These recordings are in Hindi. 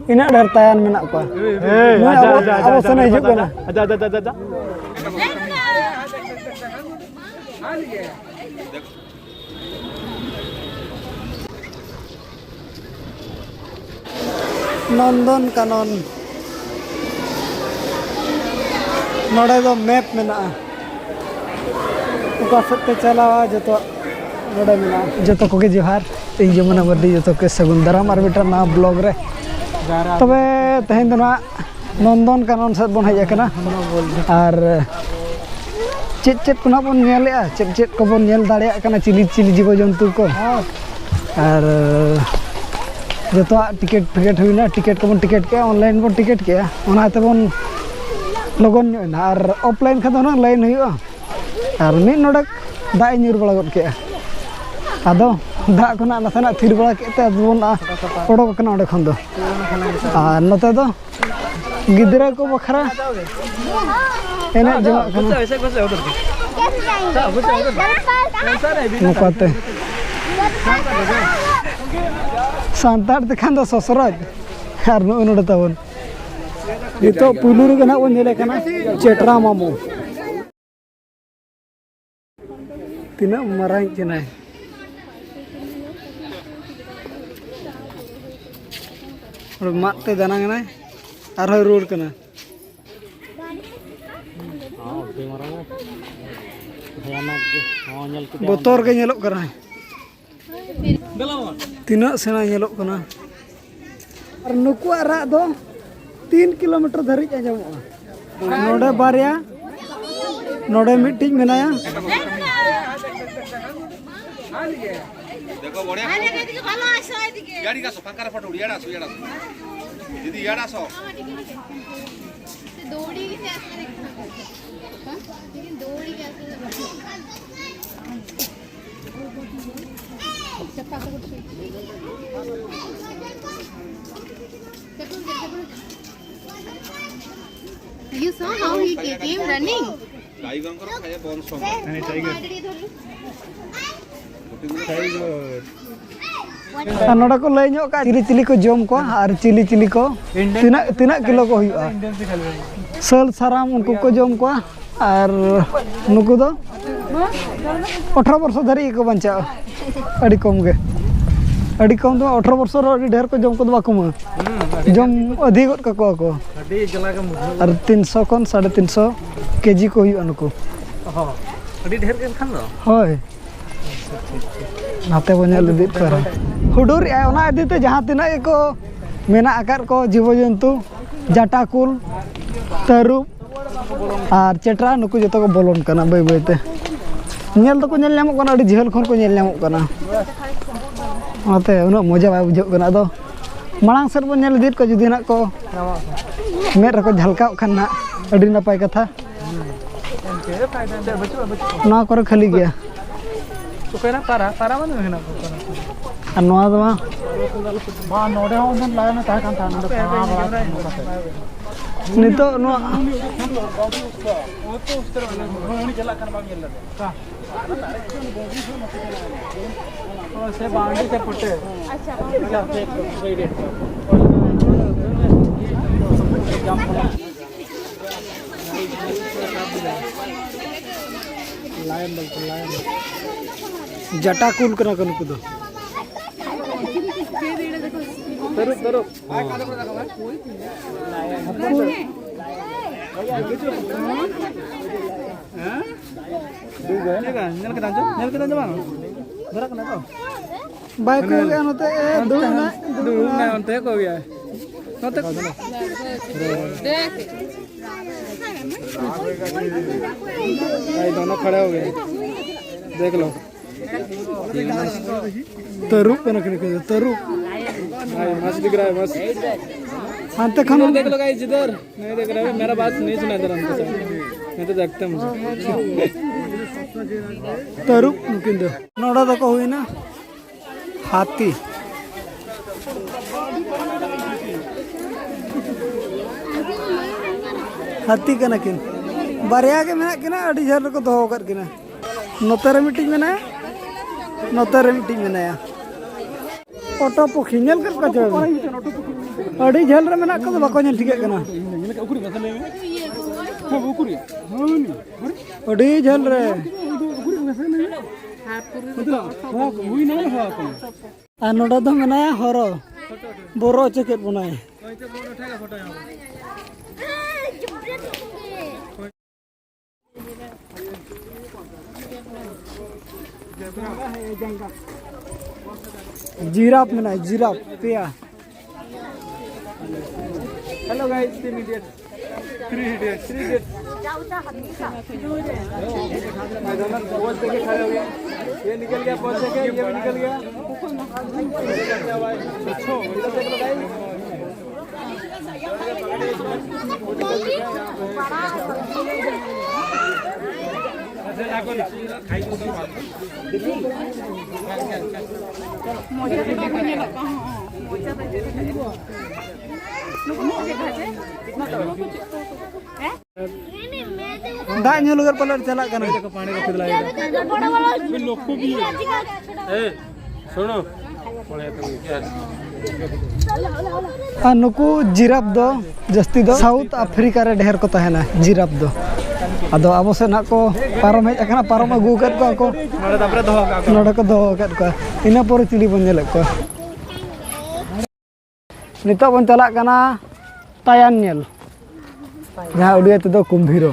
ina dar tayan menak ko. Awo sana hijuk kana. Ada. Nonton kanon. नोड़े दो मैप मेना उका सत्ते चलावा जतो नोड़े मेना जतो को के जोहार इन जमुना बर्दी जतो के सगुन दाराम आर मिटा ना ब्लॉग रे तबे तहेन दो ना नंदन कानन सत बन हज आकना आर चेट कोना बन नेलेआ चेट को बन नेल दाड़िया कना चिली जीव जंतु को आर जतो टिकट हुईना टिकट को बन टिकट के ऑनलाइन बन टिकट के ओना ते बन लगन और ऑफलाइन खादो ना लाइन हुआ और मिड नोडक दा ᱧᱩᱨ बड़ा गद के आदो दा खना नसना थिर बड़ा केते बोन ओडोक कना ओडे खन दो और नते दो गिदरा को बखरा एने जमा खना नकाते सांतार तखान दो ससराज और नोडे तबन itu pulur kena pun jelek kena cetra mamu tina marang cina mat te dana kena arhoi road kena botor ke nyelok kena tina sena nyelok kena ar nuku arak do 3 kilometre धरी आजमोगा नोडे बारिया नोडे मिट्टी मेनाया देखो बढ़िया आने के दिखे ভালো আসো এদিকে ইয়াড়ি গাছো ফাঁকার ফটো ইয়াড়াছো দিদি ইয়াড়াছো দৌড়ি के ऐसे देखो हां लेकिन दौड़ी के ऐसे चप्पा को You saw how he came running. Tiger को खाया बॉल सॉन्ग नहीं टाइगर नोडा को लय ᱧᱚᱜ का चिली को जम को और चिली को तीना किलो को हुआ सल साराम उनको को जम को और नुकु दो 18 वर्ष धरी को बंचा अड़ी कम के अड़ी कम तो 18 वर्ष रो ढेर को जम को बाको जम अधिक को और 300 कौन 350 केजी को हुई उनको अड़ी ढेर के खान दो होय नाते बने लदित कर हुडुर ए ओना इदीते जहां तिना को मेना आकार को जीव जंतु जाटाकुल तरुप और चेट्रा नुकु जतो को बोलन कना बाय बायते नेल तो को नेल नामो कना अड़ी झेल खन को नेल नामो कना ओते उना मजा बाय बुझो कना दो मांग सर बन नेल दित को जुदी ना को मेर को झलकाव खान ना अड़ी नपाय कथा ना करे खाली गया तो कहना पारा मन हेना और नोआ दो बा नोडे हो मन लाय ना ता कान ता नोडे नितो नोआ तो उस तरह होनी चला कर बाग गेल का से बांडी से पुटे अच्छा लायन जटाकुल कना कनु कुदो तरो nyel kita bang berak na to bike को गया नते दूर ना onte को गया नते देख भाई दोनों खड़े हो गए देख लो तरुप कना कनु तरुप भाई मस्त दिख रहा है मस्त अंत खानो देख लो गाइस इधर नहीं देख रहा है मेरा बात नहीं सुना इधर हमको मैं तो देखता हूं तरुप मुकिन दो नोडा तो को हुई ना हाथी हाथी कना किन बारिया के मेना किना अड़ी झर को दो कर किना नोतरे मीटिंग में ना नोतरे मीटिंग में ना ऑटो पोखी नेल कर का अड़ी झेल रे मेना को बाको नेल ठीक कना अड़ी झेल रे आ नोडा दो मेनाया हरो बोरो चेकेट बनाए जिराफ मेना जिराफ पिया हेलो गाइस 3 इडियट पहुंच के खड़े हो गए ये निकल गया पहुंच के ये भी निकल गया अच्छा इधर देख लो गाइस दा ᱧᱩ ᱞᱟᱜᱟᱨ ᱯᱟᱞᱟᱨ ᱪᱟᱞᱟᱜ ᱠᱟᱱᱟ पानी रख दिला लोग को भी ए सुनो आ नुकु जिराफ दो जस्ती दो साउथ अफ्रीका रे ढेर को तहना जिराफ दो अदो अब से ना को पारम हेज अकना पारम अगु कत को नोडे तापरे दोहो का नोडे को दो कत को इना पर चिली बन नेल को नितो बन चला कना तायान नेल जहां उडिया ते दो कुंभीरो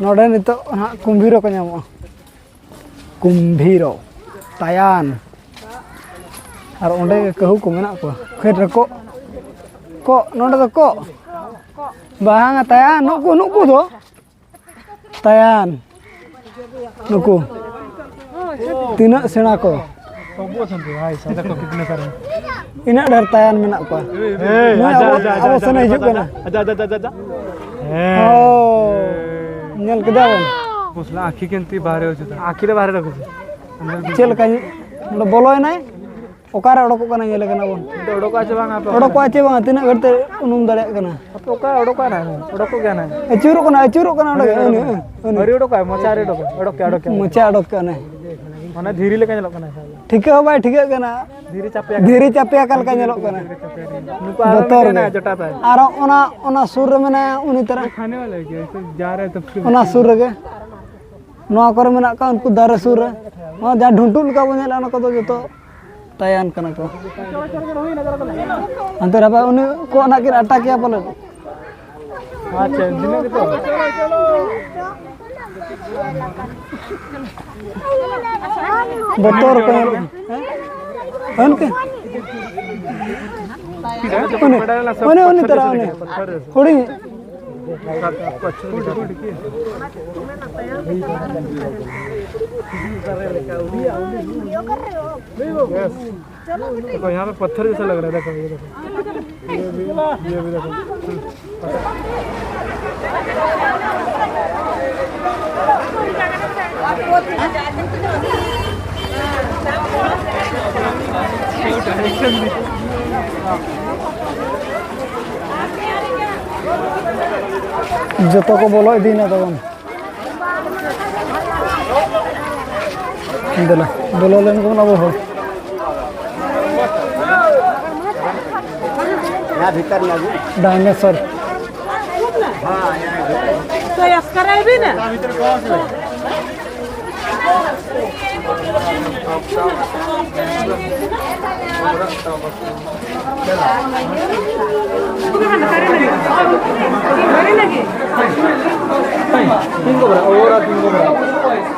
नोडे नितो ना कुंभीरो को नामो कुंभीरो तायान और ओंडे कहू को मेना को खेत रको को नोडे दो को बाहंग तायान नुकु दो तायान नुकु तीना सेना को ina dar tayan menak ko awo sana hijuk kana आजा oh nyal kedawan pusla आखी केंती बाहर हो जुता आखी रे बाहर रखो चल का नो बोलोय नाय ओकारा ओडको kana nyele kana bon ओडको आचे बांग आप ओडको आचे बांग tina गरते उनुम दले kana आप ओका ओडको ना ओडको क्या ना achuru kana ओडको हरी ओडको है मोचा रे ओडको मोचा ओडको kana माने धीरे लेके चलो कना ठीक है भाई ठीक है kana धीरे चापे कल का nyelok kana बतौर ना जटा था और ओना सुर रे मने उनी तरह खाने वाले के जा रहे तब ओना सुर रे नोआ करे मेना का उनको दारे सुर रे हाँ जहाँ ढुंटुल का बने लाना को तो जो तो तायान करना को अंतर apa उन्हें को ना किर अटैक किया बोले अच्छा दिने के तो बतौर का उनके उन्हें तरह उन्हें थोड़ी देखो यहाँ पे पत्थर जैसा लग रहा है देखो ये देखो ये भी देखो जतो को बोलो इदीना तबन इंदला बोलो लेन को ना बोलो या भीतर लागू डायनासोर हां तो यस करे भी ना भीतर कौन से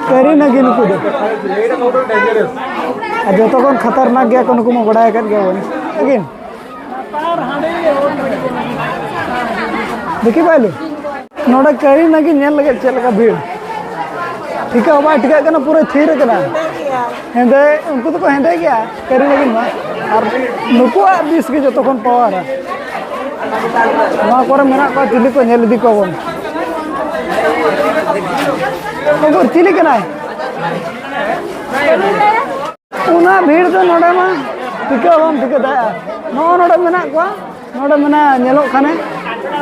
करी नगी नुकु दो जो तो कौन खतरनाक गया को नुकु म बड़ा कर गया बोल अगेन देखी पाइलो नोडा करी नगी नेल लगे चल का भीड़ ठीक है भाई ठीक है ना पूरे थीर कना हेंदे उनको तो हेंदे गया करी नगी मा और नुकु दिस के जो तो कौन पावर वहां पर मेरा का चिली को नेल दी को बोल और चिली कना उना भीड़ तो नोडा मा ठीक है हम ठीक है दा नोडा मेना को नोडा मेना नेलो खाने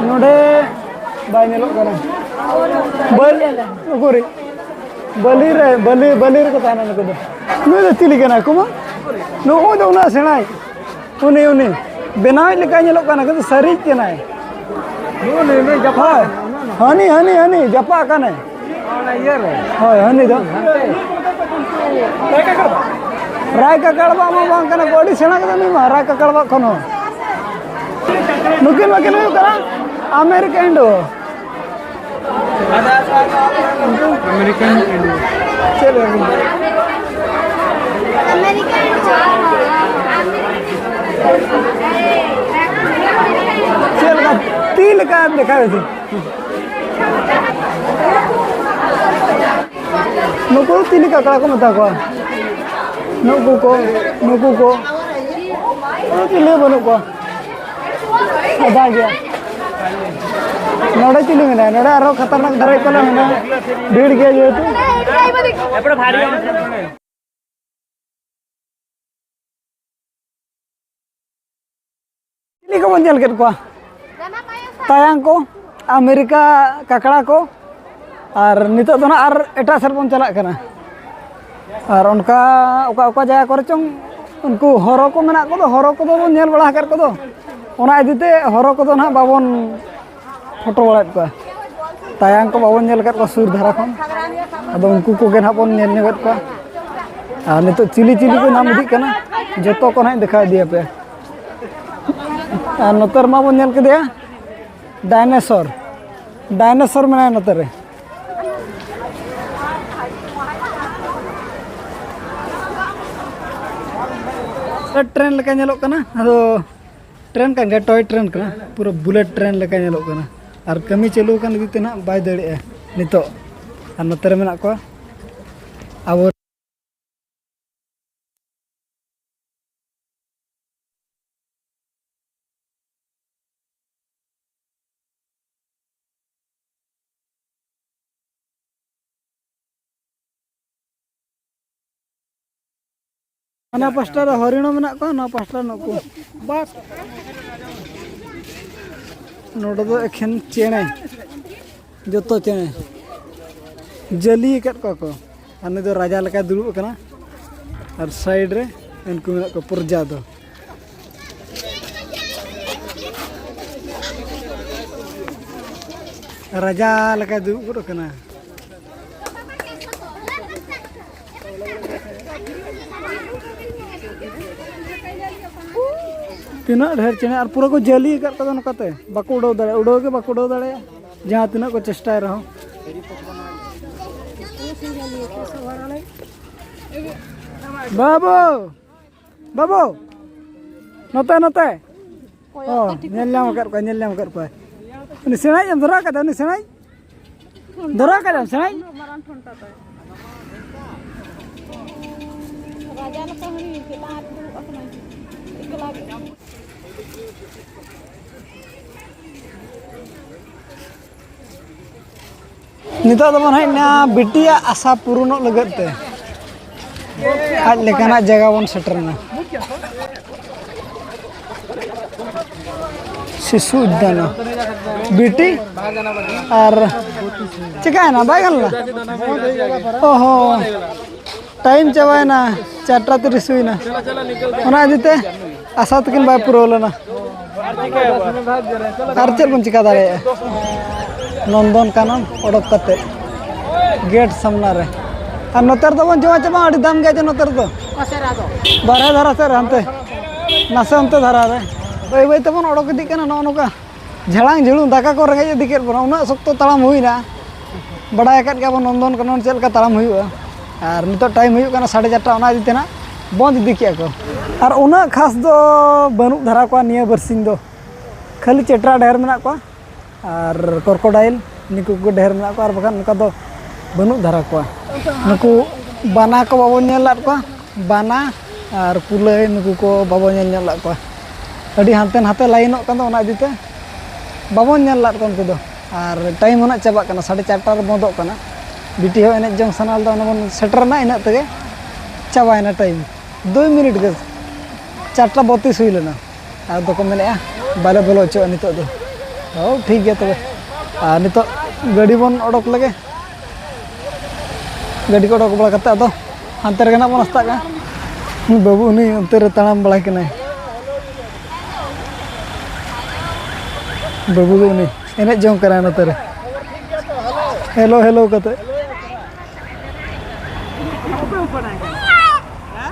नोडे बाय नेलो खाने बल ओकोरी बली को ताना नको दो नु चिली कना को नो ओ दो ना सेनाई उनी बनावे लेका ñelok kana किंतु सरी केनाय हनी हनी हनी जपा काने होय हनी दो राय का कड़बा मा बांग kana गोडी सेना कदा नि मा राय का कड़बा खनो नुकिन वकिल हुई करा अमेरिका इंडो अमेरिकन इंडिया चलो चल का तिल का देखा थे नुकु तिल का कड़ा को मत को नुकु को तिल बनो को ada gया नोड़े चिली में नोड़े आरो खतरनाक धरे को ना भीड़ गया जो तो एपड़ भारी चिली को बंजल के को तायांग को अमेरिका ककड़ा को और नितो तो ना आर एटा सर बन चला करना और उनका ओका ओका जगह करे चों उनको हरो को मेना को तो बन नेल बड़ा कर को ओना इदीते हरो को ना बाबन फोटो बड़ा को तायांग को बाबन नेल कर को सुर धारा खन अदो उनको को गेन हाबन नेल नेगत को आ नितो चिली चिली को नाम इदी कना जतो को ना दिखा दिया पे आ नतर मा बन नेल के दिया डायनासोर मेना नतर रे ट्रेन लेका नेलो कना अदो ट्रेन का टॉय ट्रेन का पूरा बुलेट ट्रेन लेका नेलो कना और कमी चालू kan दी तेना बाय दड़े नितो और नतर मेना को अब ना पास्टा हरिण मेना को ना पास्टा नको बस नोडो दो एखन चेणे जतो चेणे जली कट को अने दो राजा लका दुड़ुब कना और साइड रे इनको मेना को पुरजा दो राजा लका दुड़ुब कना तीना ढेर चेने और पूरा को जली कर कदो नकाते बाको उड़ो दाड़े उड़ो के बाको उड़ो दाड़े जहां तीना को चेष्टा रहो बाबू बाबू नते नते ओ नेल्लाम कर को उनी सेनाई हम धरा का उनी सेनाई धरा का सेनाई राजा लका हरी के बात अपना एकला नितो दबन हइना बिटिया आशा पूर्ण लगते आज लेकाना जगह बन सेटरना शिशु उद्यान बिटी और चिका ना बागल ना ओहो टाइम चबायना 4:30 हुईना ओना दिते आशा तकिन बाय पुरोलना और चल बन चिका दाड़े नंदन कानन ओडक कते गेट सामना रे और नतर तो बन जमा जमा अड़ी दाम गया नतर तो बारह धारा से हंते नासे हंते धारा रे बाई बाई तबन ओडक दी कना नो नोका झड़ांग झुड़ू दाका को रंगे दिकेर बना उना सख्त ताड़ाम हुईना बड़ा एकट के नंदन कानन चल का ताड़ाम हुईआ और नितो टाइम हुई कना 4:30 ओना दितेना बंद दिकिया को और उना खास दो बनु धारा को निया बरसिन दो खाली चेटरा ढेर मेना को और क्रोकोडाइल निकु को ढेर मेना को और बखान नुका दो बनु धारा को नुकु बाना को बाबो नेल लाद को बाना और कुलay नुकु को बाबो नेल लाद को अडी हांते हाते लाइनों कन दो ओना दिते बाबो नेल लाद को उनको दो और टाइम होना चाबा कना 4:30 रे बंदो कना बिटी हो एने जंग सनाल दो ओना बन सेटरना इना तगे चाबायना टाइम 2 मिनट के 4:32 हुई लेना और दो को मेने बाले बोलो चो नितो दो ओ ठीक है तबे और नितो गाड़ी बन ओडक लगे गाड़ी को ओडक बड़ा कते दो हांते रेना बन अस्ता का बाबू उनी अंते रे ताड़ाम बड़ा कने बाबू दो नहीं एने जों करा न तेरे हेलो हेलो कते ऊपर ऊपर आएगा हां